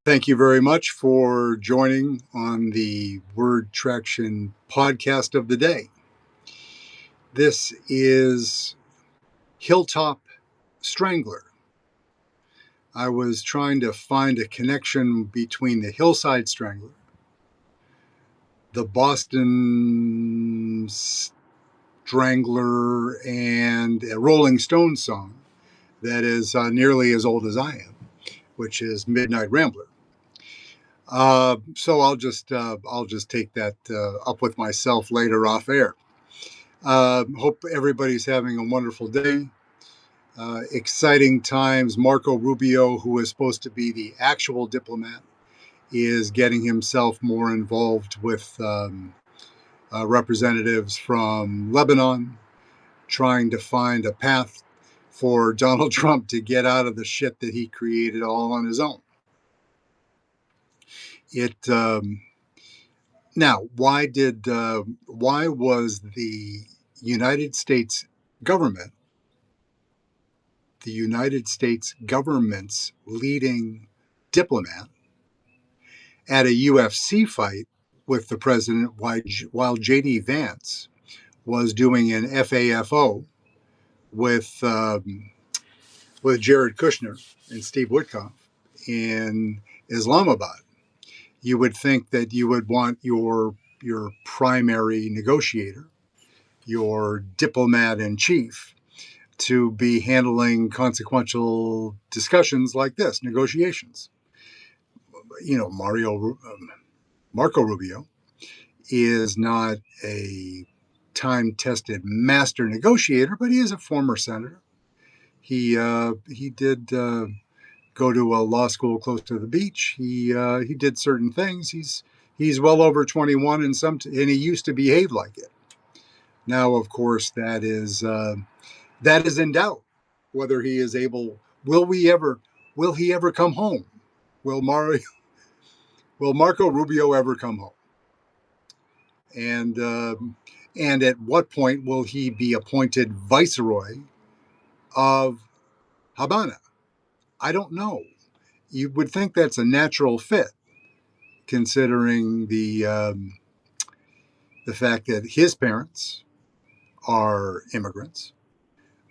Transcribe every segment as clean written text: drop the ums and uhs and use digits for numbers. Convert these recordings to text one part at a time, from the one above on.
Thank you very much for joining on the Word Traction podcast of the day. This is Hilltop Strangler. I was trying to find a connection between the Hillside Strangler, the Boston Strangler, and a Rolling Stones song that is nearly as old as I am, which is Midnight Rambler. So I'll just take that up with myself later off air. Hope everybody's having a wonderful day. Exciting times. Marco Rubio, who is supposed to be the actual diplomat, is getting himself more involved with representatives from Lebanon, trying to find a path for Donald Trump to get out of the shit that he created all on his own. Now, why was the United States government's leading diplomat at a UFC fight with the president while J.D. Vance was doing an FAFO with Jared Kushner and Steve Witkoff in Islamabad? You would think that you would want your primary negotiator, your diplomat in chief, to be handling consequential discussions like this, negotiations. Marco Rubio is not a time-tested master negotiator, but he is a former senator. He did go to a law school close to the beach. He did certain things. He's well over 21 and he used to behave like it. Now, of course, that is in doubt whether he is able. Will he ever come home? Will Marco Rubio ever come home? And at what point will he be appointed viceroy of Havana? I don't know. You would think that's a natural fit, considering the fact that his parents are immigrants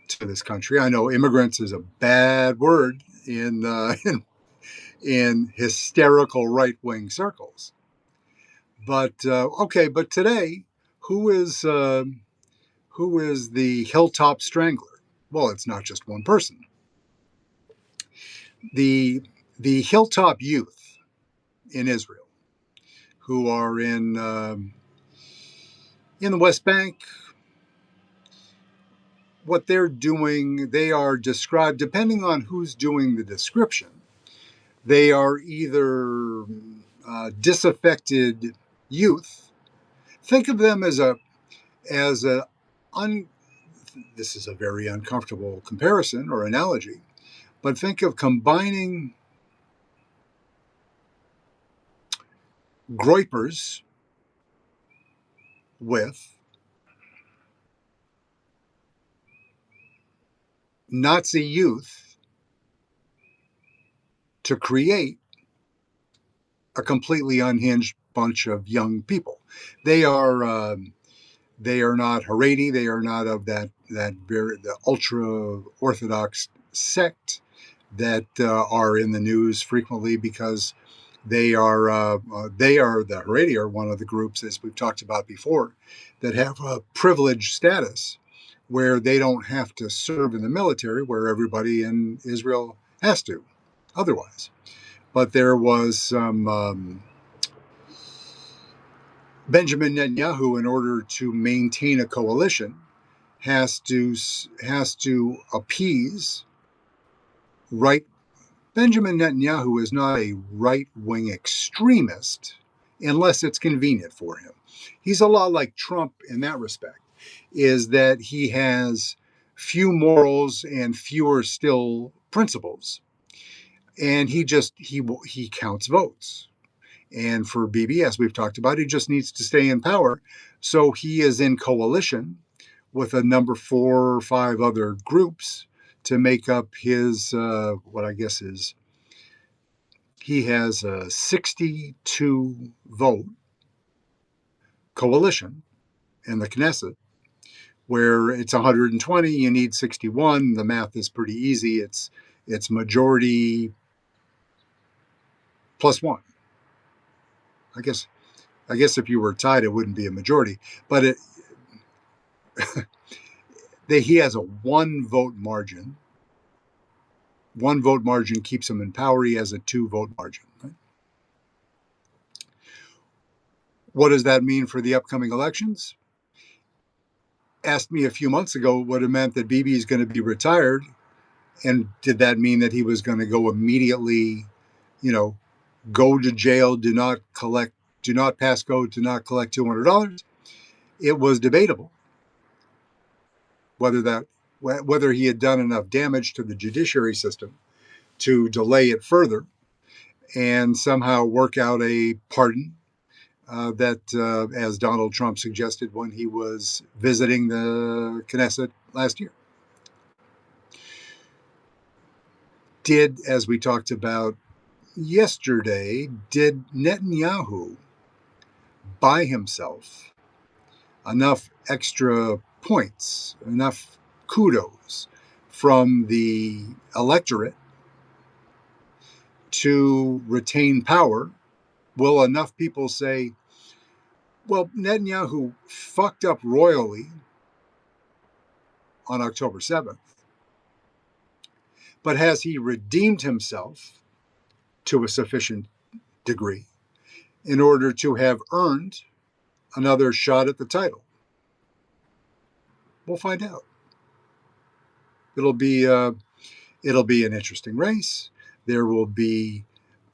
to this country. I know immigrants is a bad word in hysterical right-wing circles, but okay. But today, who is the Hilltop Strangler? Well, it's not just one person. The Hilltop youth in Israel, who are in the West Bank. What they're doing, they are described, depending on who's doing the description, they are either disaffected youth. Think of them this is a very uncomfortable comparison or analogy, but think of combining groypers with Nazi youth to create a completely unhinged bunch of young people. They are not Haredi. They are not of the ultra orthodox sect that are in the news frequently, because they are the Haredi are one of the groups, as we've talked about before, that have a privileged status where they don't have to serve in the military, where everybody in Israel has to otherwise. But there was some Benjamin Netanyahu, in order to maintain a coalition, has to appease right. Benjamin Netanyahu is not a right-wing extremist unless it's convenient for him. He's a lot like Trump in that respect, is that he has few morals and fewer still principles. And he counts votes. And for Bibi, as we've talked about, he just needs to stay in power. So he is in coalition with a number 4 or 5 other groups to make up his he has a 62 vote coalition in the Knesset, where it's 120, you need 61. The math is pretty easy. It's majority plus one. I guess if you were tied, it wouldn't be a majority. But he has a one vote margin. One vote margin keeps him in power. He has a 2 vote margin. Right? What does that mean for the upcoming elections? Asked me a few months ago what it meant that Bibi is going to be retired, and did that mean that he was going to go immediately, go to jail, do not pass go, do not collect $200? It was debatable whether he had done enough damage to the judiciary system to delay it further and somehow work out a pardon that, as Donald Trump suggested when he was visiting the Knesset last year. As we talked about yesterday, did Netanyahu buy himself enough extra points, enough kudos from the electorate to retain power? Will enough people say, well, Netanyahu fucked up royally on October 7th, but has he redeemed himself to a sufficient degree in order to have earned another shot at the title? We'll find out. It'll be an interesting race. There will be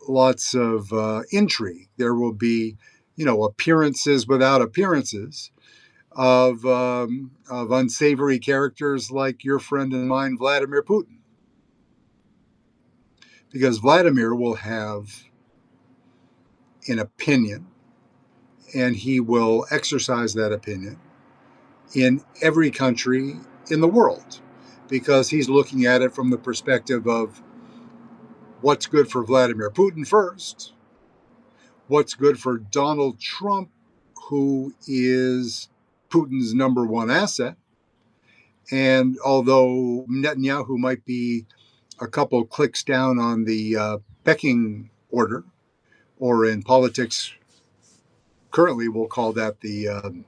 lots of intrigue. There will be, appearances without appearances of unsavory characters like your friend and mine, Vladimir Putin, because Vladimir will have an opinion, and he will exercise that opinion in every country in the world, because he's looking at it from the perspective of what's good for Vladimir Putin first, what's good for Donald Trump, who is Putin's number one asset. And although Netanyahu might be a couple clicks down on the pecking order, or in politics currently we'll call that the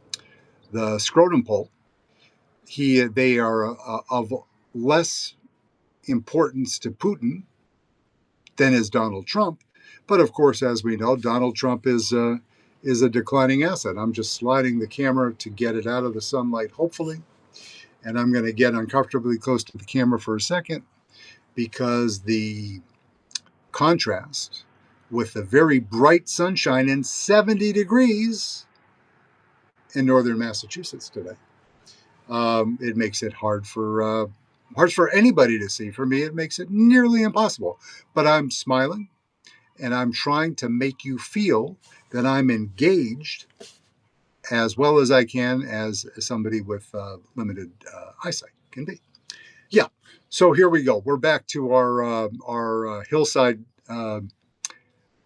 scrotum poll, they are of less importance to Putin than is Donald Trump. But of course, as we know, Donald Trump is a declining asset. I'm just sliding the camera to get it out of the sunlight, hopefully. And I'm going to get uncomfortably close to the camera for a second, because the contrast with the very bright sunshine and 70 degrees in northern Massachusetts today, it makes it hard for anybody to see. For me, it makes it nearly impossible. But I'm smiling, and I'm trying to make you feel that I'm engaged as well as I can, as somebody with limited eyesight can be. Yeah. So here we go. We're back to our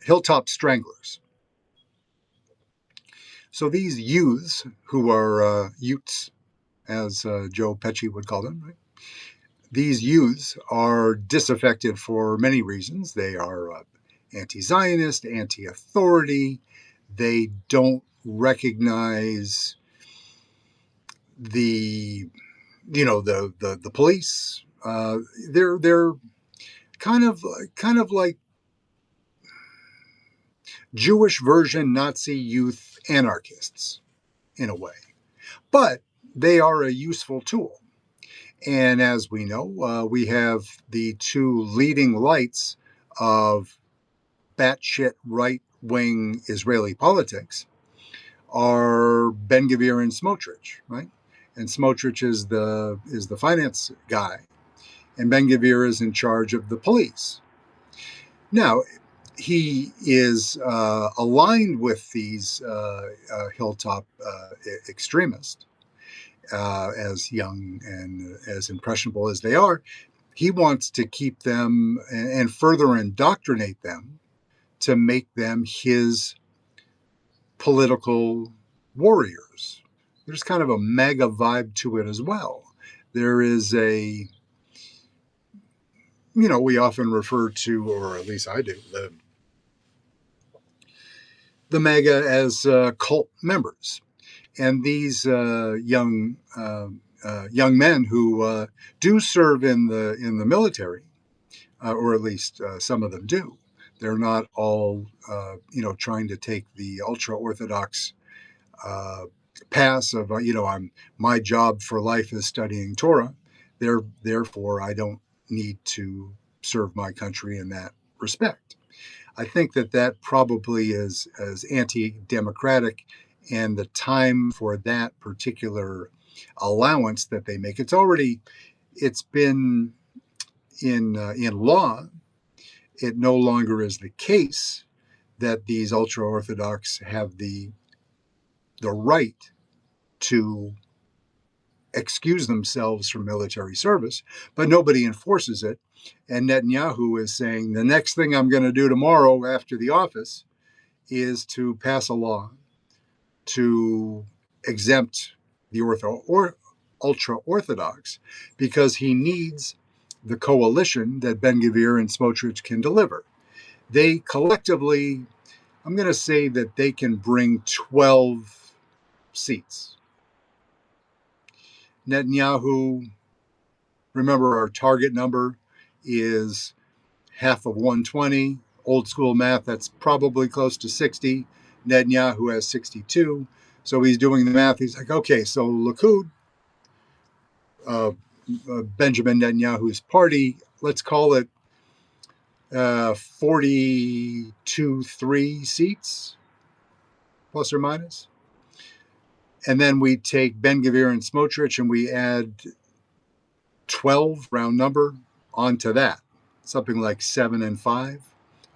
Hilltop Stranglers. So these youths, who are Utes, as Joe Pesci would call them, right? These youths are disaffected for many reasons. They are anti-Zionist, anti-authority. They don't recognize the police. They're kind of like Jewish version Nazi youth anarchists in a way, but they are a useful tool. And as we know, we have the two leading lights of batshit right-wing Israeli politics are Ben-Gvir and Smotrich, right? And Smotrich is the finance guy, and Ben-Gvir is in charge of the police. Now, he is aligned with these Hilltop extremists, as young and as impressionable as they are. He wants to keep them and further indoctrinate them to make them his political warriors. There's kind of a MAGA vibe to it as well. There is we often refer to, or at least I do, the MAGA as cult members. And these young men who do serve in the military, or at least some of them do. They're not all trying to take the ultra orthodox uh, pass of my job for life is studying Torah. Therefore I don't need to serve my country in that respect. I think that probably is as anti-democratic, and the time for that particular allowance that they make, it's been in law. It no longer is the case that these ultra orthodox have the right to excuse themselves from military service, but nobody enforces it. And Netanyahu is saying the next thing I'm going to do tomorrow after the office is to pass a law to exempt the ultra orthodox, because he needs the coalition that Ben-Gvir and Smotrich can deliver. They collectively, I'm going to say that they can bring 12 seats. Netanyahu, remember our target number is half of 120. Old school math, that's probably close to 60. Netanyahu has 62. So he's doing the math. He's like, okay, so Likud, Benjamin Netanyahu's party, let's call it 42-3 seats, plus or minus. And then we take Ben-Gvir and Smotrich and we add 12, round number, onto that. Something like 7 and 5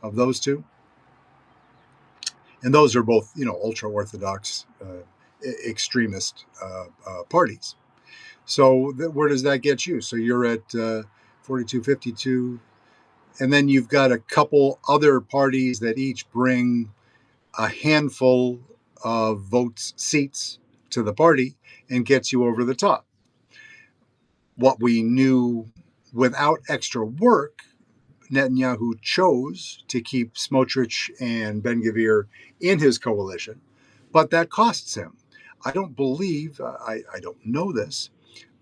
of those two. And those are both, ultra-Orthodox extremist parties. So where does that get you? So you're at 42, 52. And then you've got a couple other parties that each bring a handful of seats to the party, and gets you over the top. What we knew without extra work, Netanyahu chose to keep Smotrich and Ben-Gvir in his coalition, but that costs him. I don't believe, I don't know this,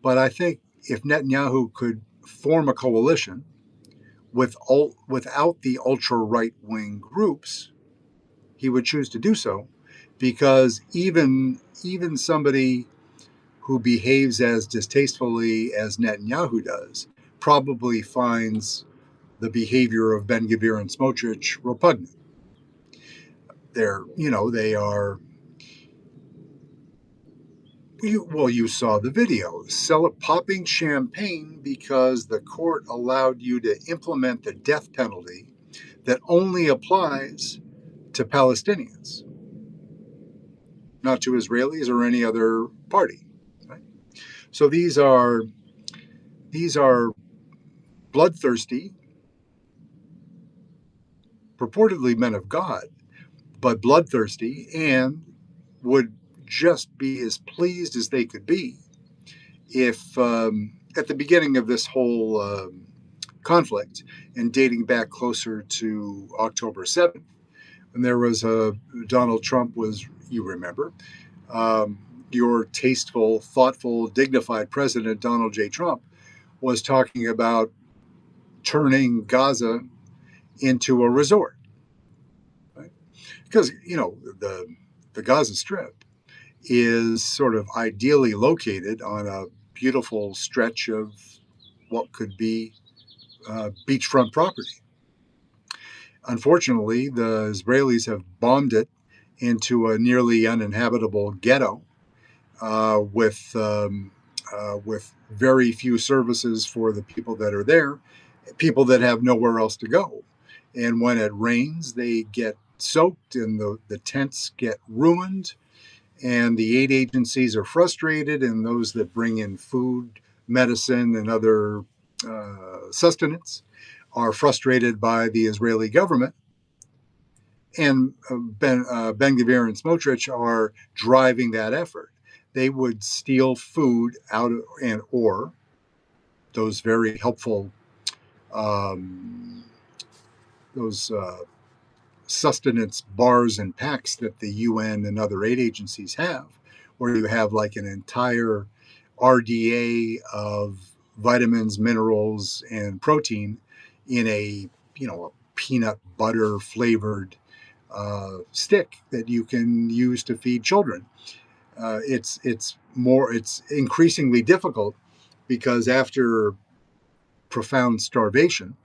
but I think if Netanyahu could form a coalition without the ultra-right-wing groups, he would choose to do so, because even somebody who behaves as distastefully as Netanyahu does probably finds the behavior of Ben-Gvir and Smotrich repugnant. They are. You saw the video. Popping champagne because the court allowed you to implement the death penalty that only applies to Palestinians, not to Israelis or any other party. Right? So these are bloodthirsty, purportedly men of God, but bloodthirsty, and would just be as pleased as they could be if at the beginning of this whole conflict, and dating back closer to October 7th, when there was Donald Trump was, you remember, your tasteful, thoughtful, dignified president, Donald J. Trump, was talking about turning Gaza into a resort. Right? Because, the Gaza Strip is sort of ideally located on a beautiful stretch of what could be beachfront property. Unfortunately, the Israelis have bombed it into a nearly uninhabitable ghetto with very few services for the people that are there, people that have nowhere else to go. And when it rains, they get soaked and the tents get ruined, and the aid agencies are frustrated, and those that bring in food, medicine, and other sustenance are frustrated by the Israeli government. And Ben-Gvir and Smotrich are driving that effort. They would steal food out of, and or those very helpful um, those sustenance bars and packs that the UN and other aid agencies have, where you have like an entire RDA of vitamins, minerals, and protein in a a peanut butter flavored stick that you can use to feed children. It's increasingly difficult because after profound starvation,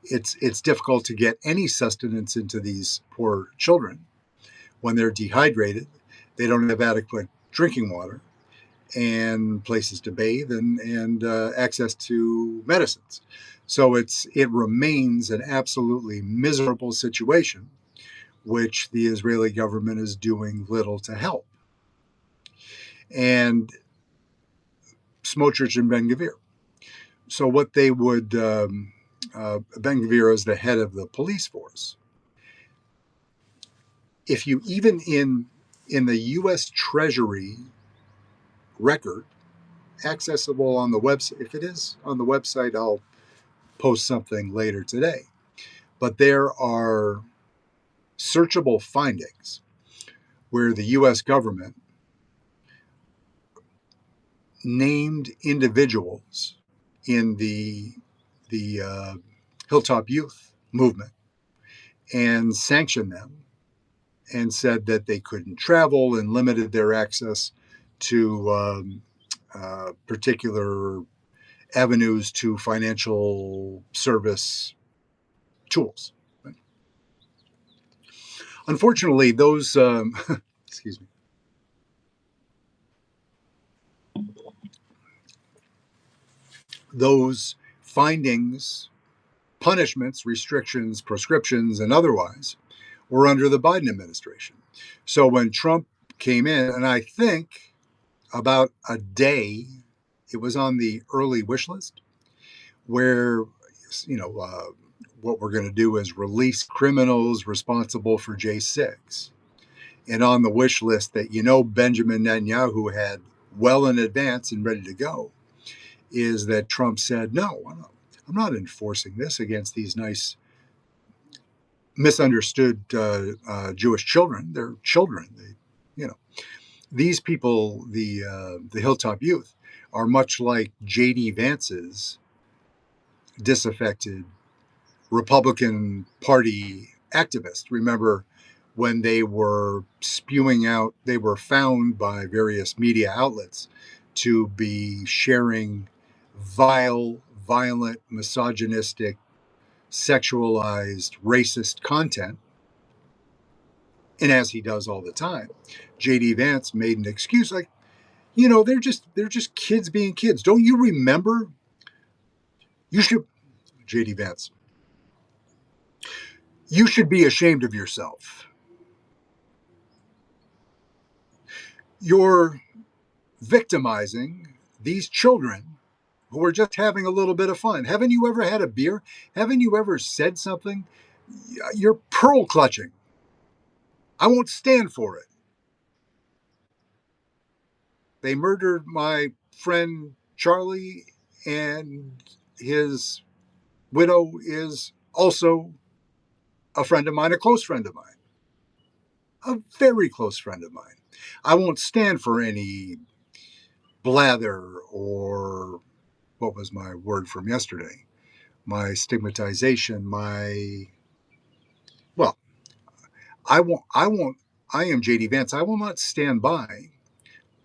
it's difficult to get any sustenance into these poor children when they're dehydrated. They don't have adequate drinking water and places to bathe and access to medicines. So it remains an absolutely miserable situation, which the Israeli government is doing little to help. And Smotrich and Ben-Gvir. So what they would Ben-Gvir is the head of the police force. If you even in the U.S. Treasury record, accessible on the website, if it is on the website, I'll post something later today. But there are searchable findings where the U.S. government named individuals in the Hilltop Youth movement and sanctioned them and said that they couldn't travel and limited their access to particular avenues to financial service tools. Unfortunately, those excuse me, those findings, punishments, restrictions, prescriptions, and otherwise were under the Biden administration. So when Trump came in, and I think about a day, it was on the early wish list where, you know, what we're going to do is release criminals responsible for J6. And on the wish list that, Benjamin Netanyahu had well in advance and ready to go is that Trump said, no, I'm not enforcing this against these nice, misunderstood Jewish children. They're children. These people, the Hilltop Youth, are much like J.D. Vance's disaffected Republican Party activists. Remember when they were spewing out, they were found by various media outlets to be sharing vile, violent, misogynistic, sexualized, racist content. And as he does all the time, J.D. Vance made an excuse like, they're just kids being kids. Don't you remember? You should, J.D. Vance, you should be ashamed of yourself. You're victimizing these children who are just having a little bit of fun. Haven't you ever had a beer? Haven't you ever said something? You're pearl clutching. I won't stand for it. They murdered my friend Charlie, and his widow is also a friend of mine, a close friend of mine, a very close friend of mine. I won't stand for any blather or what was my word from yesterday? My stigmatization, well, I am JD Vance. I will not stand by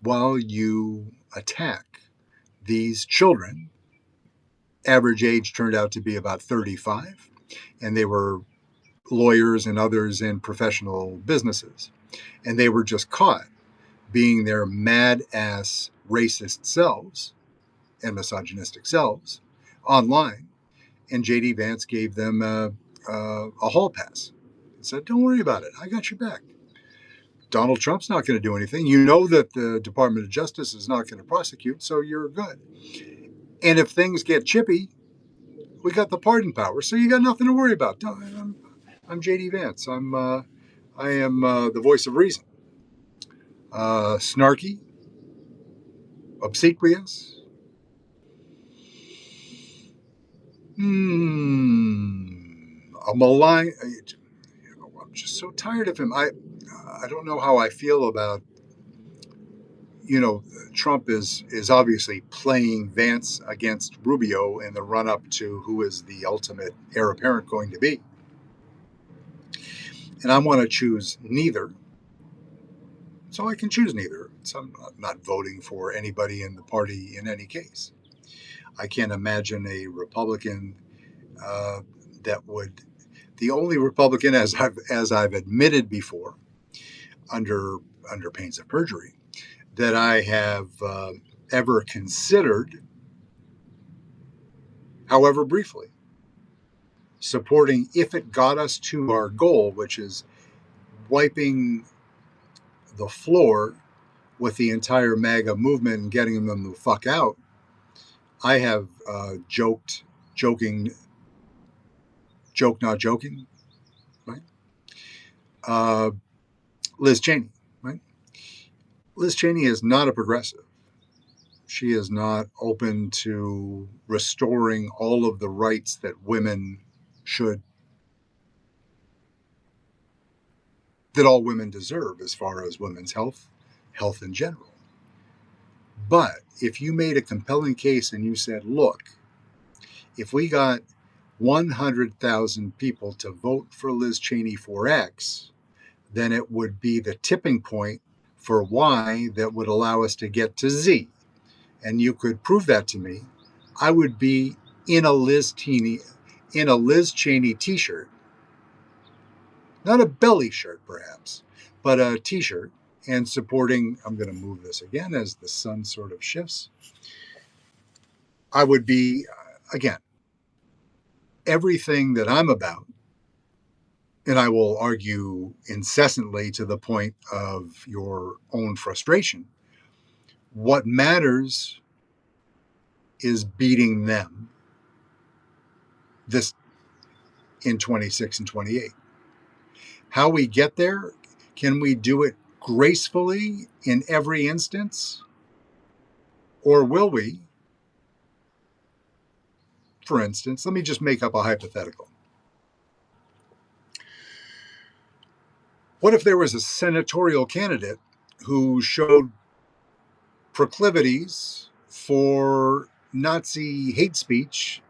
while you attack these children. Average age turned out to be about 35, and they were lawyers and others in professional businesses. And they were just caught being their mad ass racist selves and misogynistic selves online. And JD Vance gave them a hall pass and said, "Don't worry about it. I got your back. Donald Trump's not going to do anything. You know that the Department of Justice is not going to prosecute, so you're good. And if things get chippy, we got the pardon power, so you got nothing to worry about. I'm JD Vance. I am the voice of reason. Snarky, obsequious. A malign. I'm just so tired of him. I don't know how I feel about, you know, Trump is obviously playing Vance against Rubio in the run up to who is the ultimate heir apparent going to be. And I want to choose neither. So I can choose neither. So I'm not voting for anybody in the party in any case. I can't imagine a Republican uh, that would. The only Republican, as I've admitted before, under under pains of perjury, that I have ever considered, however briefly, supporting if it got us to our goal, which is wiping the floor with the entire MAGA movement and getting them the fuck out. I have joking, joke not joking, right? Uh, Liz Cheney, right? Liz Cheney is not a progressive. She is not open to restoring all of the rights that women should, that all women deserve as far as women's health in general. But if you made a compelling case and you said, look, if we got 100,000 people to vote for Liz Cheney for X, then it would be the tipping point for Y that would allow us to get to Z. And you could prove that to me. I would be in a Liz Cheney t-shirt, not a belly shirt perhaps, but a t-shirt, and supporting. I'm going to move this again as the sun sort of shifts. I would be, again, everything that I'm about, and I will argue incessantly to the point of your own frustration. What matters is beating them this in 26 and 28. How we get there, can we do it gracefully in every instance? Or will we, for instance, let me just make up a hypothetical. What if there was a senatorial candidate who showed proclivities for Nazi hate speech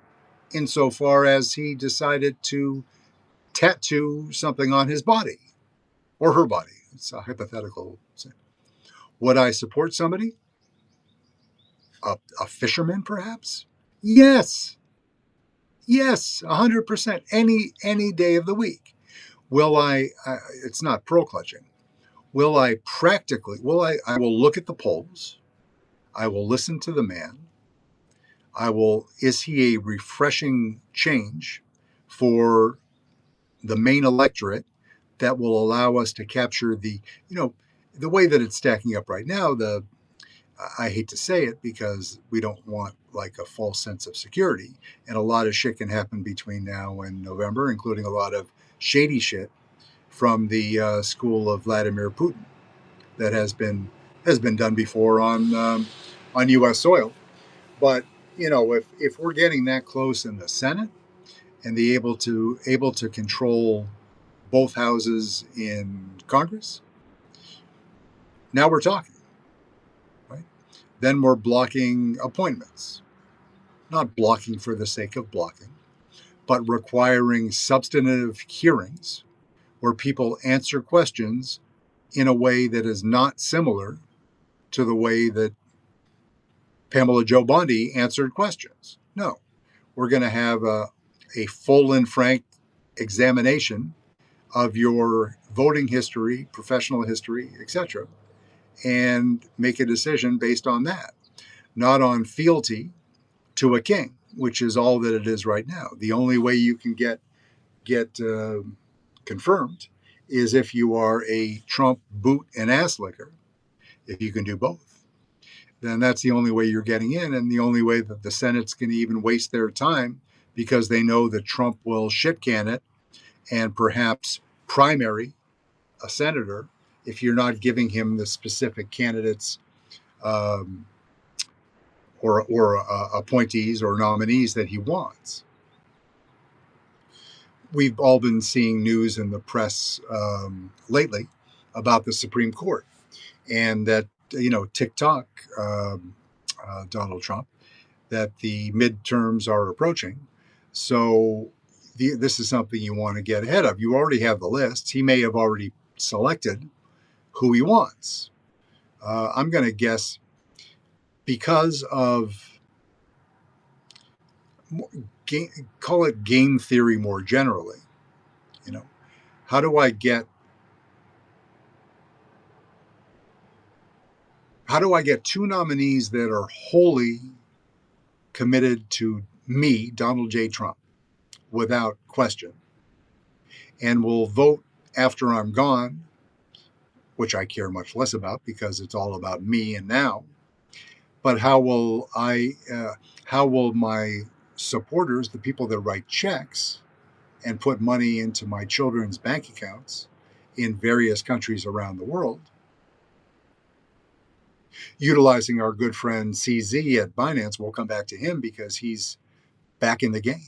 insofar as he decided to tattoo something on his body or her body? It's a hypothetical. Would I support somebody? A fisherman, perhaps? Yes. Yes, 100%. Any day of the week. Will I? It's not pearl clutching. Will I practically? Will I? I will look at the polls. I will listen to the man. I will. Is he a refreshing change for the main electorate that will allow us to capture the way that it's stacking up right now? I hate to say it because we don't want like a false sense of security, and a lot of shit can happen between now and November, including a lot of shady shit from the school of Vladimir Putin that has been done before on U.S. soil. But if we're getting that close in the Senate and able to control both houses in Congress, now we're talking, right? Then we're blocking appointments, not blocking for the sake of blocking, but requiring substantive hearings where people answer questions in a way that is not similar to the way that Pamela Joe Bondi answered questions. No, we're going to have a full and frank examination of your voting history, professional history, etc., and make a decision based on that, not on fealty to a king, which is all that it is right now. The only way you can get confirmed is if you are a Trump boot and ass licker. If you can do both, then that's the only way you're getting in, and the only way that the Senate's going to even waste their time, because they know that Trump will shit can it and perhaps primary a senator if you're not giving him the specific candidates um, or appointees or nominees that he wants. We've all been seeing news in the press lately about the Supreme Court and that TikTok, Donald Trump, that the midterms are approaching. So this is something you want to get ahead of. You already have the lists. He may have already selected who he wants. I'm going to guess because of call it game theory more generally. You know, how do I get two nominees that are wholly committed to me, Donald J. Trump, without question, and will vote after I'm gone, which I care much less about because it's all about me and now. But how will my supporters, the people that write checks and put money into my children's bank accounts in various countries around the world, utilizing our good friend CZ at Binance, we'll come back to him because he's back in the game.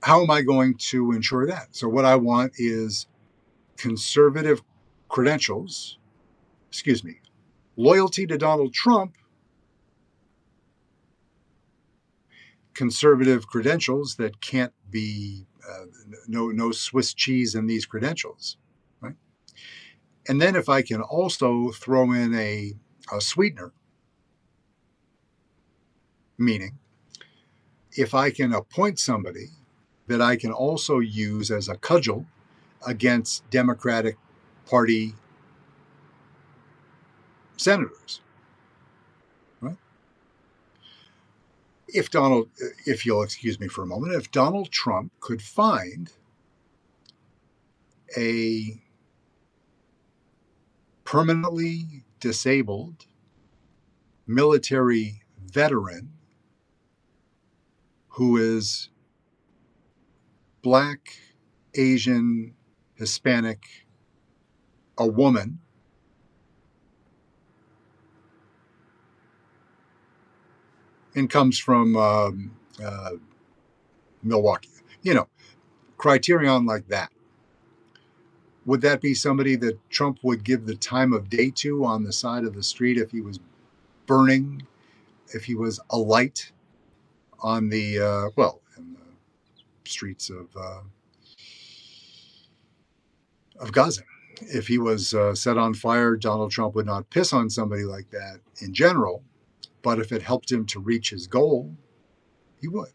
How am I going to ensure that? So what I want is conservative credentials, loyalty to Donald Trump, conservative credentials that can't be no Swiss cheese in these credentials, right? And then if I can also throw in a sweetener, meaning if I can appoint somebody that I can also use as a cudgel against Democratic Party senators, right? If you'll excuse me for a moment, if Donald Trump could find a permanently disabled military veteran who is Black, Asian, Hispanic, a woman, and comes from Milwaukee, criterion like that. Would that be somebody that Trump would give the time of day to on the side of the street if he was burning, if he was alight on the, in the streets of Gaza? If he was set on fire, Donald Trump would not piss on somebody like that in general, but if it helped him to reach his goal, he would.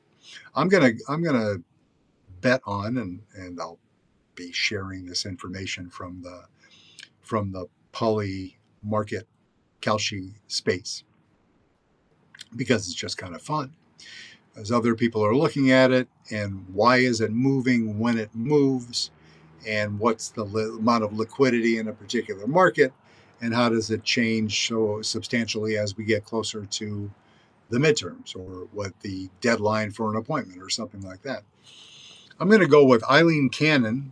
I'm gonna bet on, and I'll be sharing this information from the poly market Kalshi space because it's just kind of fun as other people are looking at it and why is it moving when it moves and what's the amount of liquidity in a particular market and how does it change so substantially as we get closer to the midterms or what the deadline for an appointment or something like that. I'm going to go with Eileen Cannon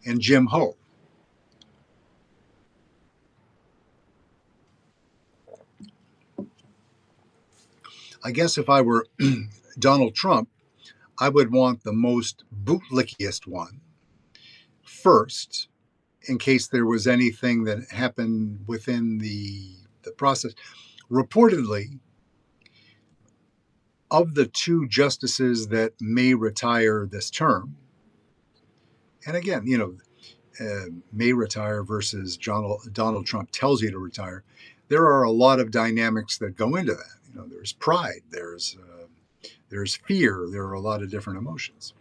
and Jim Ho. I guess if I were Donald Trump, I would want the most bootlickiest one first, in case there was anything that happened within the process. Reportedly, of the two justices that may retire this term, and again, may retire versus Donald Trump tells you to retire, there are a lot of dynamics that go into that. There's pride, there's fear, there are a lot of different emotions.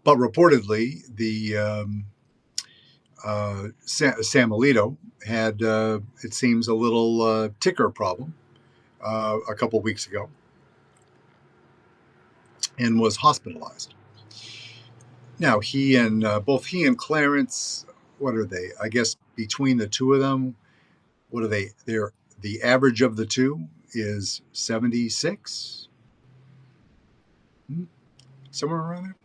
But reportedly, the Sam Alito had, it seems, a little ticker problem a couple weeks ago and was hospitalized. Now, both he and Clarence, what are they? I guess between the two of them, what are they? The average of the two is 76. somewhere around there.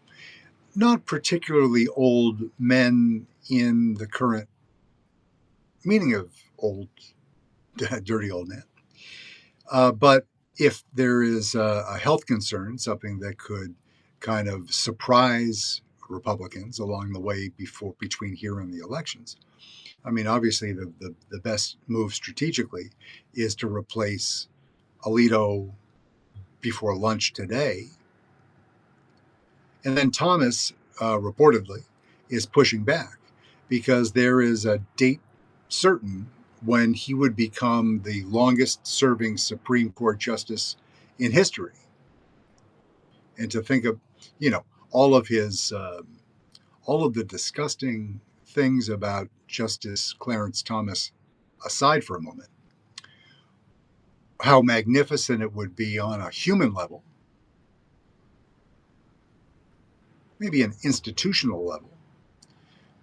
Not particularly old men in the current meaning of old, dirty old man. But if there is a health concern, something that could kind of surprise Republicans along the way between here and the elections, I mean, obviously the best move strategically is to replace Alito before lunch today. And then Thomas, reportedly, is pushing back because there is a date certain when he would become the longest serving Supreme Court justice in history. And to think of, you know, all of his, all of the disgusting things about Justice Clarence Thomas aside for a moment, how magnificent it would be on a human level, maybe an institutional level,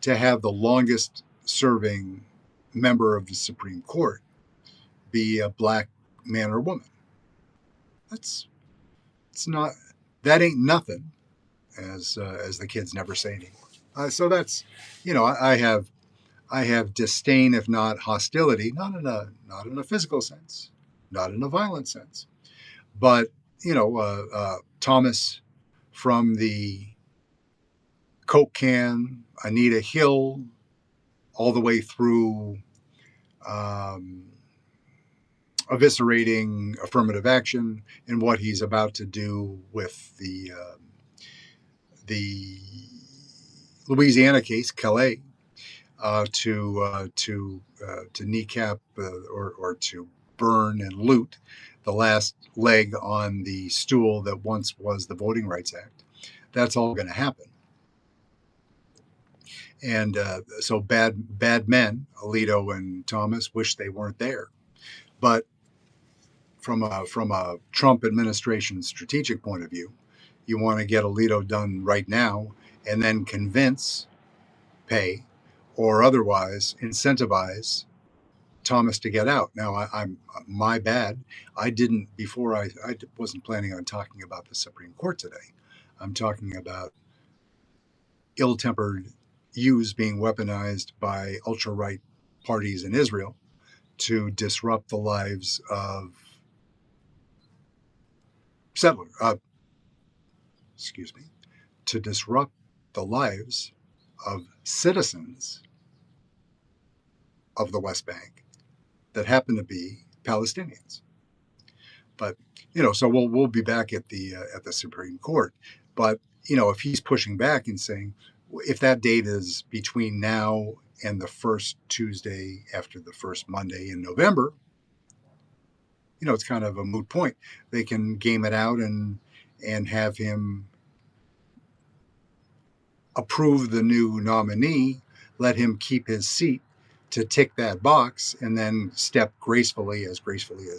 to have the longest serving member of the Supreme Court be a black man or woman. That's it's not that ain't nothing, as the kids never say anymore. So that's, you know, I have disdain, if not hostility, not in a physical sense, not in a violent sense, but you know, Thomas from the Coke can, Anita Hill, all the way through um, eviscerating affirmative action and what he's about to do with the Louisiana case, Calais, to kneecap or to burn and loot the last leg on the stool that once was the Voting Rights Act. That's all going to happen. And so bad men, Alito and Thomas, wish they weren't there. But from a Trump administration strategic point of view, you want to get Alito done right now, and then convince, pay, or otherwise incentivize Thomas to get out. Now, I'm my bad. I didn't before. I wasn't planning on talking about the Supreme Court today. I'm talking about ill-tempered youths being weaponized by ultra-right parties in Israel to disrupt the lives of settlers. Excuse me, to disrupt the lives of citizens of the West Bank that happen to be Palestinians. But you know, so we'll be back at the Supreme Court. But you know, if he's pushing back and saying if that date is between now and the first Tuesday after the first Monday in November, you know, it's kind of a moot point. They can game it out and have him approve the new nominee, let him keep his seat to tick that box, and then step gracefully as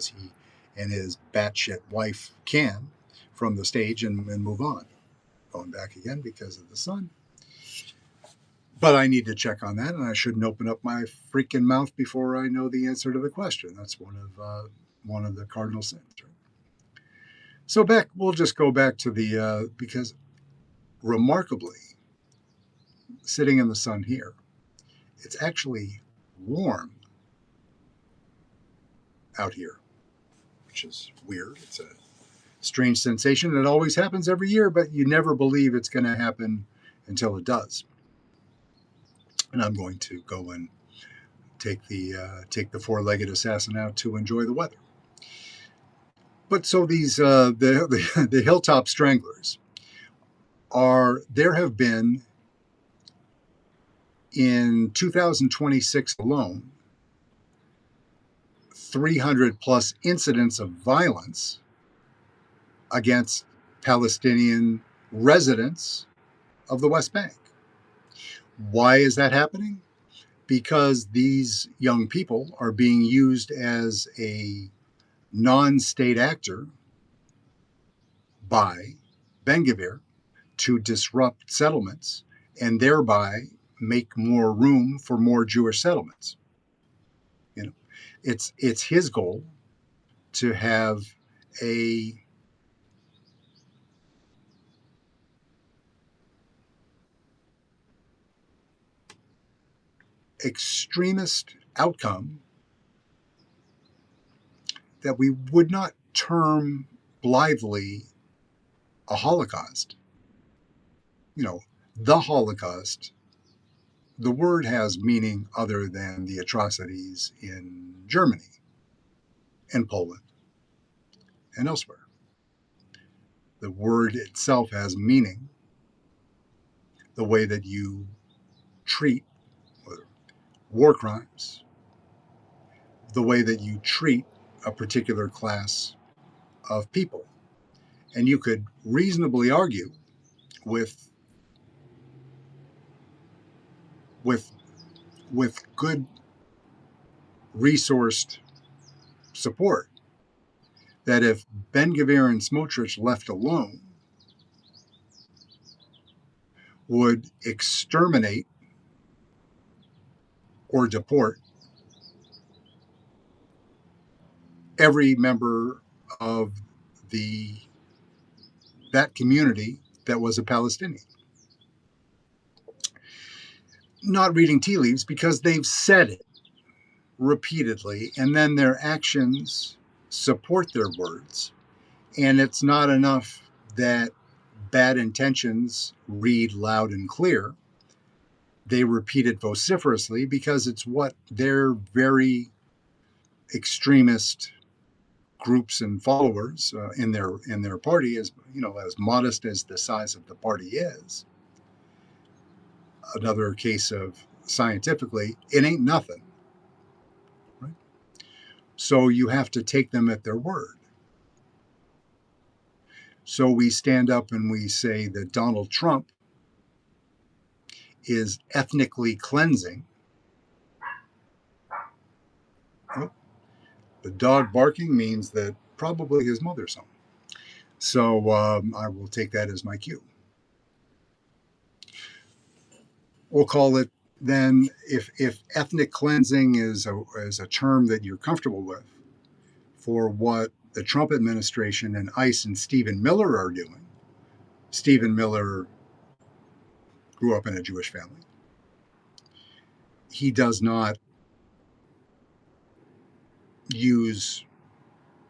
he and his batshit wife can from the stage and move on. Going back again because of the sun. But I need to check on that, and I shouldn't open up my freaking mouth before I know the answer to the question. That's one of the cardinal sins. Right? So we'll just go back to the because remarkably, sitting in the sun here, it's actually warm out here, which is weird. It's a strange sensation. It always happens every year, but you never believe it's going to happen until it does. And I'm going to go and take the four-legged assassin out to enjoy the weather. But so these the Hilltop Stranglers there have been in 2026 alone 300 plus incidents of violence against Palestinian residents of the West Bank. Why is that happening? Because these young people are being used as a non-state actor by Ben-Gvir to disrupt settlements and thereby make more room for more Jewish settlements. You know, it's his goal to have a extremist outcome that we would not term blithely a Holocaust. You know, the Holocaust, the word has meaning other than the atrocities in Germany and Poland and elsewhere. The word itself has meaning, the way that you treat war crimes, the way that you treat a particular class of people. And you could reasonably argue with with with good resourced support that if Ben-Gvir and Smotrich left alone would exterminate or deport every member of the that community that was a Palestinian. Not reading tea leaves because they've said it repeatedly, and then their actions support their words. And it's not enough that bad intentions read loud and clear. They repeat it vociferously because it's what their very extremist groups and followers in their party, as as modest as the size of the party is. Another case of scientifically, it ain't nothing. Right? So you have to take them at their word. So we stand up and we say that Donald Trump is ethnically cleansing. Well, the dog barking means that probably his mother's home. So I will take that as my cue. We'll call it then, if ethnic cleansing is a term that you're comfortable with for what the Trump administration and ICE and Stephen Miller are doing. Stephen Miller grew up in a Jewish family. He does not use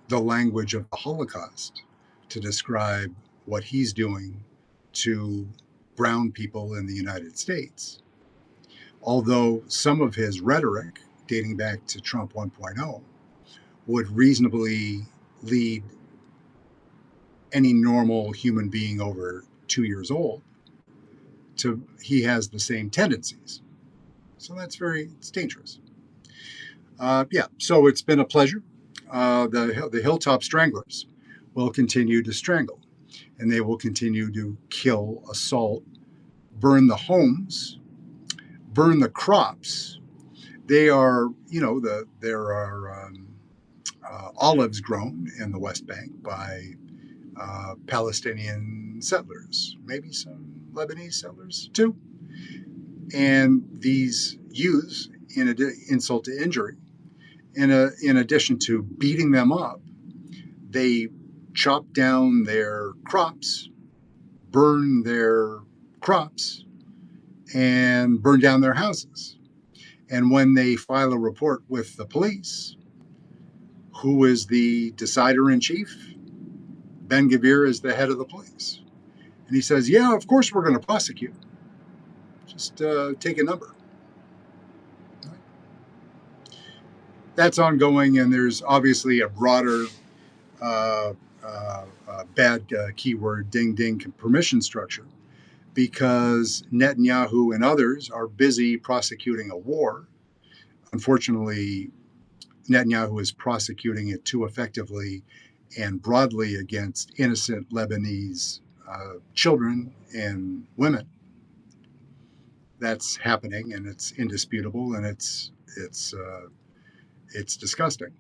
the language of the Holocaust to describe what he's doing to brown people in the United States. Although some of his rhetoric, dating back to Trump 1.0, would reasonably lead any normal human being over 2 years old to, he has the same tendencies. So it's dangerous. So it's been a pleasure. The Hilltop Stranglers will continue to strangle, and they will continue to kill, assault, burn the homes, burn the crops. They are, there are olives grown in the West Bank by Palestinian settlers, maybe some Lebanese settlers too. And these use, insult to injury, in addition to beating them up, they chop down their crops, burn their crops, and burn down their houses. And when they file a report with the police, who is the decider in chief? Ben-Gvir is the head of the police. And he says, yeah, of course we're going to prosecute. Just take a number. That's ongoing, and there's obviously a broader bad keyword, ding ding, permission structure, because Netanyahu and others are busy prosecuting a war. Unfortunately, Netanyahu is prosecuting it too effectively and broadly against innocent Lebanese children and women. That's happening, and it's indisputable, and it's disgusting.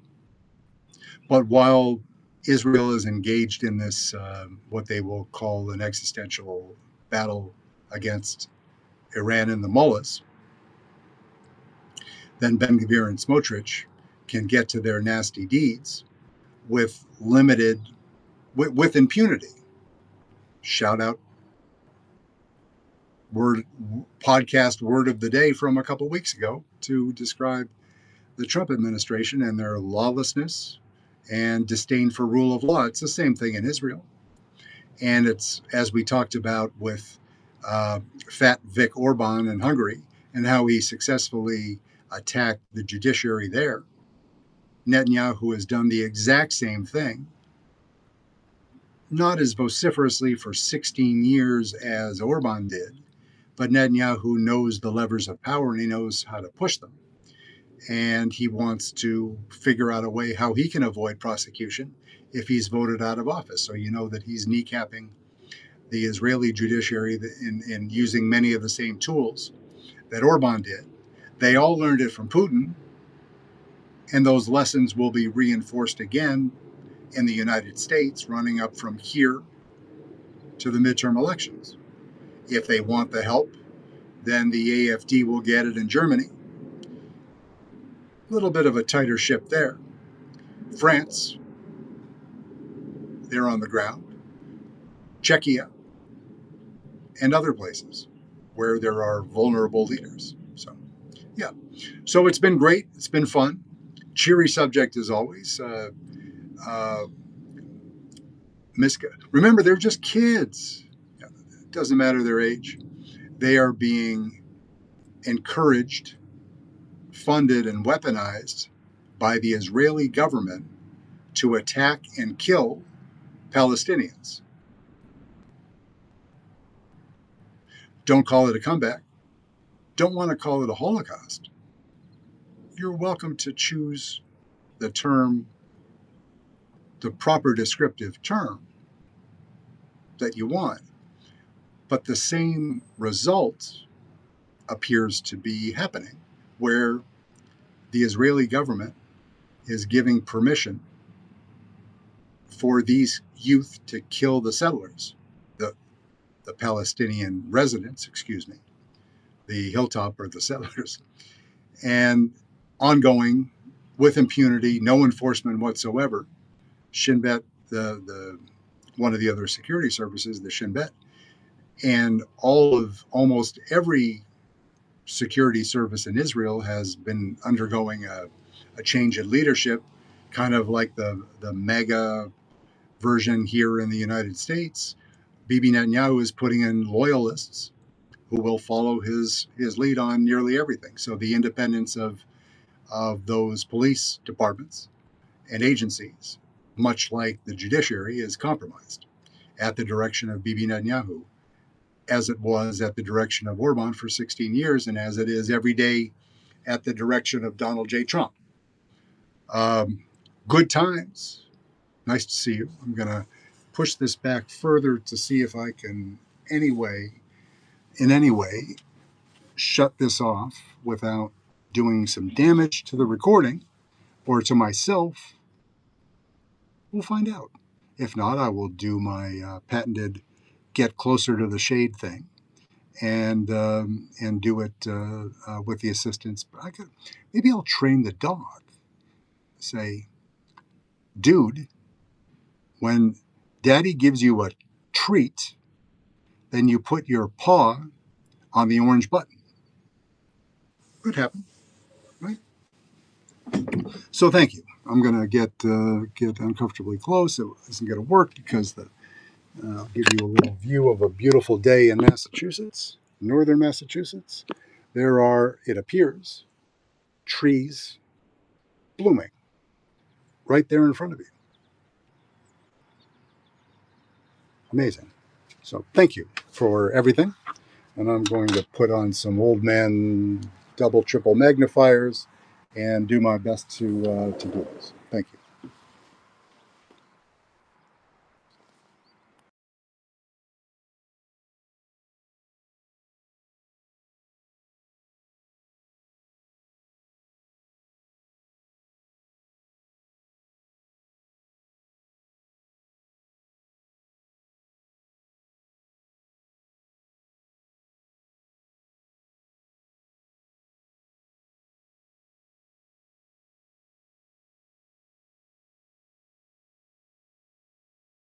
But while Israel is engaged in this, what they will call an existential battle against Iran and the mullahs, then Ben-Gvir and Smotrich can get to their nasty deeds with impunity. Shout out word podcast word of the day from a couple weeks ago to describe the Trump administration and their lawlessness and disdain for rule of law. It's the same thing in Israel. And it's, as we talked about with Fat Vic Orban in Hungary and how he successfully attacked the judiciary there, Netanyahu has done the exact same thing, not as vociferously for 16 years as Orban did, but Netanyahu knows the levers of power and he knows how to push them. And he wants to figure out a way how he can avoid prosecution if he's voted out of office. So you know that he's kneecapping the Israeli judiciary in using many of the same tools that Orban did. They all learned it from Putin, and those lessons will be reinforced again in the United States running up from here to the midterm elections. If they want the help, then the AfD will get it in Germany. A little bit of a tighter ship there. France, they're on the ground. Czechia, and other places where there are vulnerable leaders. So, yeah. So it's been great. It's been fun. Cheery subject as always. Miska. Remember, they're just kids. It doesn't matter their age. They are being encouraged, funded, and weaponized by the Israeli government to attack and kill Palestinians. Don't call it a comeback. Don't want to call it a Holocaust. You're welcome to choose the term, the proper descriptive term that you want. But the same result appears to be happening, where the Israeli government is giving permission for these youth to kill the settlers, the Palestinian residents, the Hilltop or the settlers, and ongoing with impunity, no enforcement whatsoever. Shin Bet, the one of the other security services, the Shin Bet, and almost every security service in Israel has been undergoing a change in leadership, kind of like the mega version here in the United States. Bibi Netanyahu is putting in loyalists who will follow his lead on nearly everything. So the independence of those police departments and agencies, much like the judiciary, is compromised at the direction of Bibi Netanyahu, as it was at the direction of Orban for 16 years, and as it is every day at the direction of Donald J. Trump. Good times. Nice to see you. I'm going to push this back further to see if I can in any way, shut this off without doing some damage to the recording or to myself. We'll find out. If not, I will do my patented get closer to the shade thing and do it with the assistance. Maybe I'll train the dog. Say, dude, when daddy gives you a treat, then you put your paw on the orange button. Could happen, right? So thank you. I'm going to get uncomfortably close. It isn't going to work because I'll give you a little view of a beautiful day in Massachusetts, northern Massachusetts. There are, it appears, trees blooming right there in front of you. Amazing. So thank you for everything. And I'm going to put on some old man double, triple magnifiers and do my best to do this. Thank you.